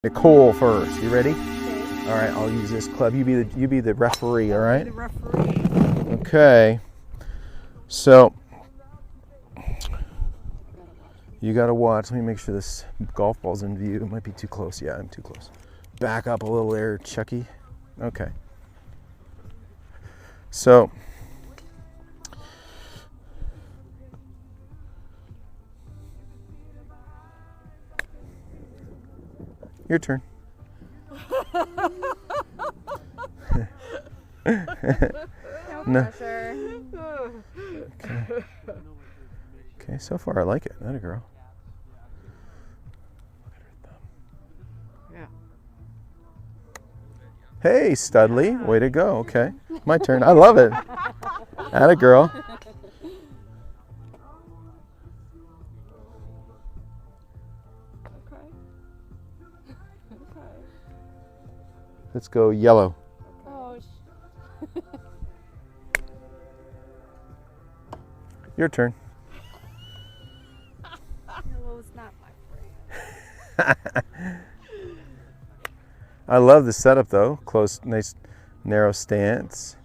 Nicole first. You ready? Okay. All right, I'll use this club. You be the referee, all right? The referee. Okay. So you got to watch. Let me make sure this golf ball's in view. It might be too close. Yeah, I'm too close. Back up a little there, Chucky. Okay. So your turn. No pressure. Okay. Okay, so far I like it. That a girl. Look at her thumb. Yeah. Hey, Studley. Way to go. Okay. My turn. I love it. Atta girl. Okay. Okay. Let's go yellow. Oh. Your turn. Yellow's not my friend. I love the setup though. Close, nice, narrow stance.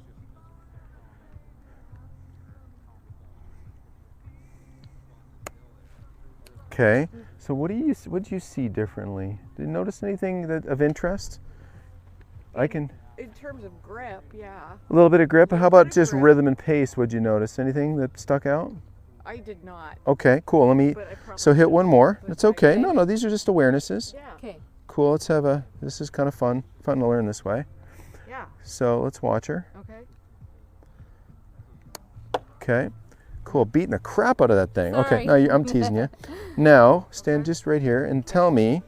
Okay. So what did you see differently? Did you notice anything of interest? In terms of grip, yeah. A little bit of grip. How about just grip. rhythm and pace? What'd you notice? Anything that stuck out? I did not. Okay, cool. But I probably So hit one more. But That's okay. okay. No, these are just awarenesses. Yeah. Okay. Cool. Let's have this is kind of fun to learn this way. Yeah. So let's watch her. Okay. Okay. Cool. Beating the crap out of that thing. Okay. Sorry. No, I'm teasing you. Now, stand just right here and tell me,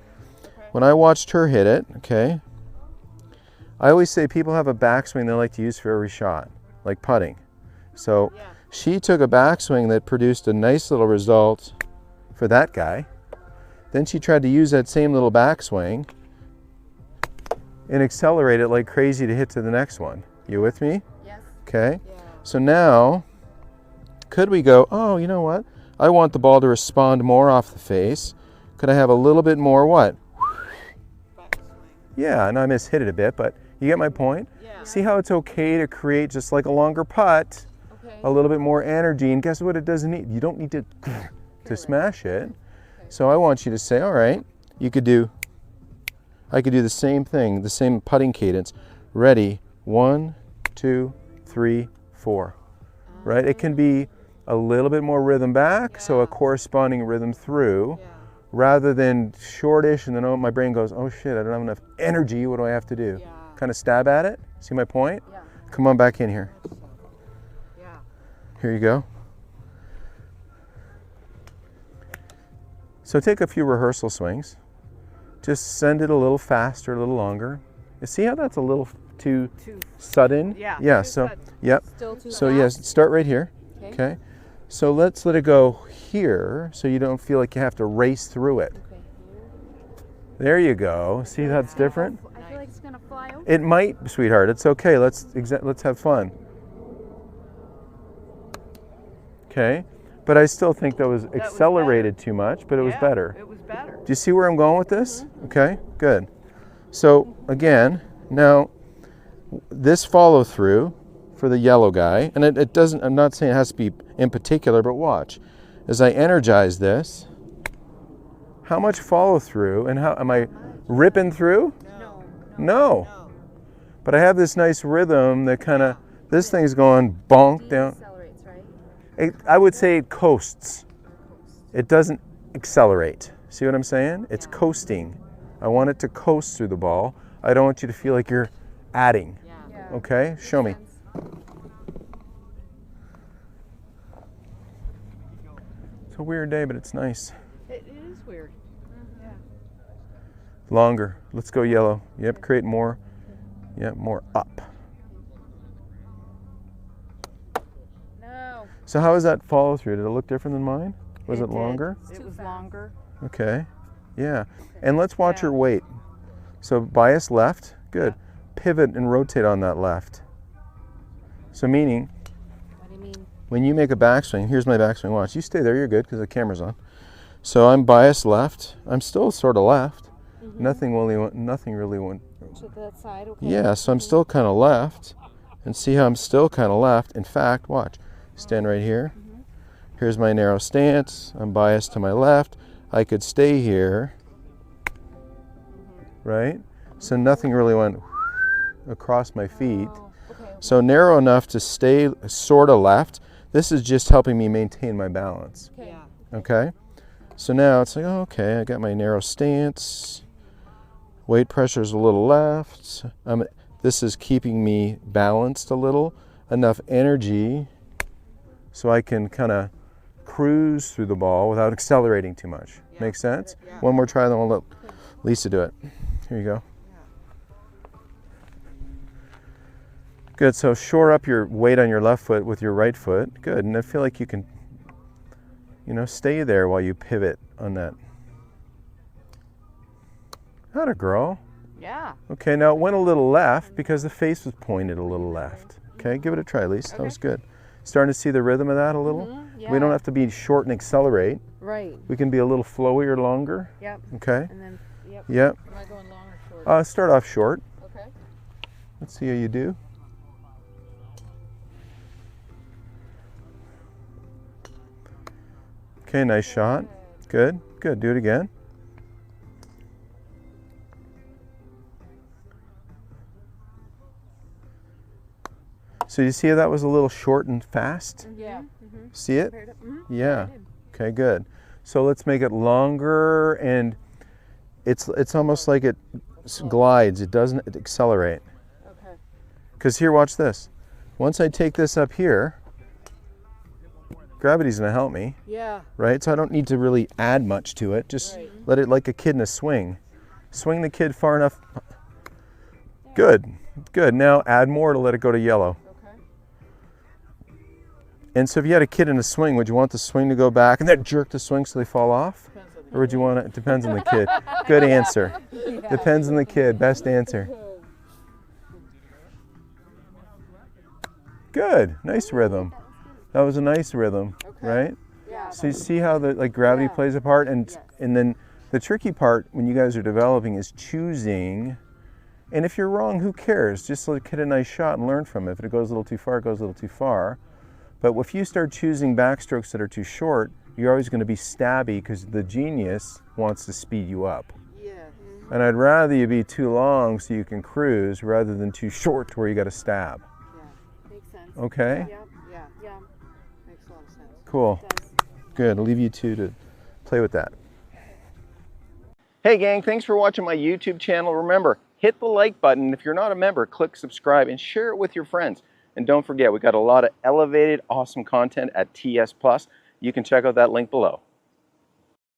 when I watched her hit it, okay, I always say people have a backswing they like to use for every shot, like putting. So Yeah. she took a backswing that produced a nice little result for that guy. Then she tried to use that same little backswing and accelerate it like crazy to hit to the next one. You with me? Yes. Okay. Yeah. So now, could we go, oh, you know what? I want the ball to respond more off the face. Could I have a little bit more what? Backswing. Yeah, and I mishit it a bit, but you get my point? Yeah. See how it's okay to create just like a longer putt, Okay. a little bit more energy, and guess what it doesn't need? You don't need to smash it. So I want you to say, all right, I could do the same thing, the same putting cadence. Ready, 1, 2, 3, 4. Right? It can be a little bit more rhythm back, so a Yeah. corresponding rhythm through, Yeah. rather than shortish, and then my brain goes, oh shit, I don't have enough energy, what do I have to do? Yeah. Kind of stab at it. See my point? Yeah. Come on back in here. Yeah. Here you go. So take a few rehearsal swings. Just send it a little faster, a little longer. You see how that's a little too Too. sudden? Yeah. Yeah, too so, sudden. yep. Still too So fast? yes, start right here. Okay. Okay. So let's let it go here so you don't feel like you have to race through it. Okay. There you go. See how it's different? I feel like it's gonna fly over. It might, sweetheart. It's okay. Let's have fun. Okay. But I still think that was was accelerated too much, but it was Yeah, better. It was better. Do you see where I'm going with this? Okay, good. So again, now this follow through for the yellow guy, and it doesn't, I'm not saying it has to be in particular, but watch. As I energize this, how much follow through, and how am I ripping through? No. No. But I have this nice rhythm that kind of, this thing's going bonk down. Accelerates, right? I would say it coasts. It doesn't accelerate. See what I'm saying? It's coasting. I want it to coast through the ball. I don't want you to feel like you're adding. Yeah. Okay? Show me. It's a weird day, but it's nice. It is weird. Yeah. Longer. Let's go yellow. Yep, create more. Yep, more up. No. So how is that follow through? Did it look different than mine? Was it did. longer? It was longer. Okay. Yeah. And let's watch Yeah. her weight. So bias left. Good. Pivot and rotate on that left. So meaning, What do you mean? when you make a backswing, here's my backswing. Watch. You stay there. You're good because the camera's on. So I'm biased left. I'm still sort of left. Nothing really went. To that side, okay. Yeah, so I'm still kind of left. And see how I'm still kind of left. In fact, watch. Stand right here. Here's my narrow stance. I'm biased to my left. I could stay here. Right? So nothing really went across my feet. So narrow enough to stay sort of left. This is just helping me maintain my balance. Okay? So now it's like, oh, okay, I got my narrow stance. Weight pressure is a little left. This is keeping me balanced a little. Enough energy so I can kind of cruise through the ball without accelerating too much. Make sense? One more try, then we'll let Lisa do it. Here you go. Good, so shore up your weight on your left foot with your right foot. Good, and I feel like you can, stay there while you pivot on that. Atta girl. Yeah. Okay, now it went a little left because the face was pointed a little left. Okay, give it a try, Lisa. That was good. Starting to see the rhythm of that a little? Yeah. We don't have to be short and accelerate. Right. We can be a little flowy or longer. Yep. Okay? And then, yep. Yep. Am I going long or short? Start off short. Okay. Let's see how you do. Okay, nice shot. Good, good. Do it again. So you see how that was a little short and fast? Yeah. See it? Mm-hmm. Yeah. Okay, good. So let's make it longer, and it's almost like it glides. It doesn't accelerate. Okay. Because here, watch this. Once I take this up here, gravity's going to help me, Yeah. right? So I don't need to really add much to it. Just let it like a kid in a swing. Swing the kid far enough. Good. Good. Now add more to let it go to yellow. Okay. And so if you had a kid in a swing, would you want the swing to go back and then jerk the swing so they fall off? Or would you want it? Depends on the kid. Good answer. Depends on the kid. Best answer. Good. Nice rhythm. That was a nice rhythm, right? Yeah. So you see how the gravity plays a part, and then the tricky part when you guys are developing is choosing. And if you're wrong, who cares? Just like hit a nice shot and learn from it. If it goes a little too far, it goes a little too far. But if you start choosing backstrokes that are too short, you're always going to be stabby because the genius wants to speed you up. Yeah. And I'd rather you be too long so you can cruise rather than too short to where you got to stab. Yeah. Makes sense. Okay? Yeah. Yeah. Makes a lot of sense. Cool. It does. Good. I'll leave you two to play with that. Hey gang, thanks for watching my YouTube channel. Remember, hit the like button. If you're not a member, click subscribe and share it with your friends. And don't forget, we got a lot of elevated, awesome content at TS Plus. You can check out that link below.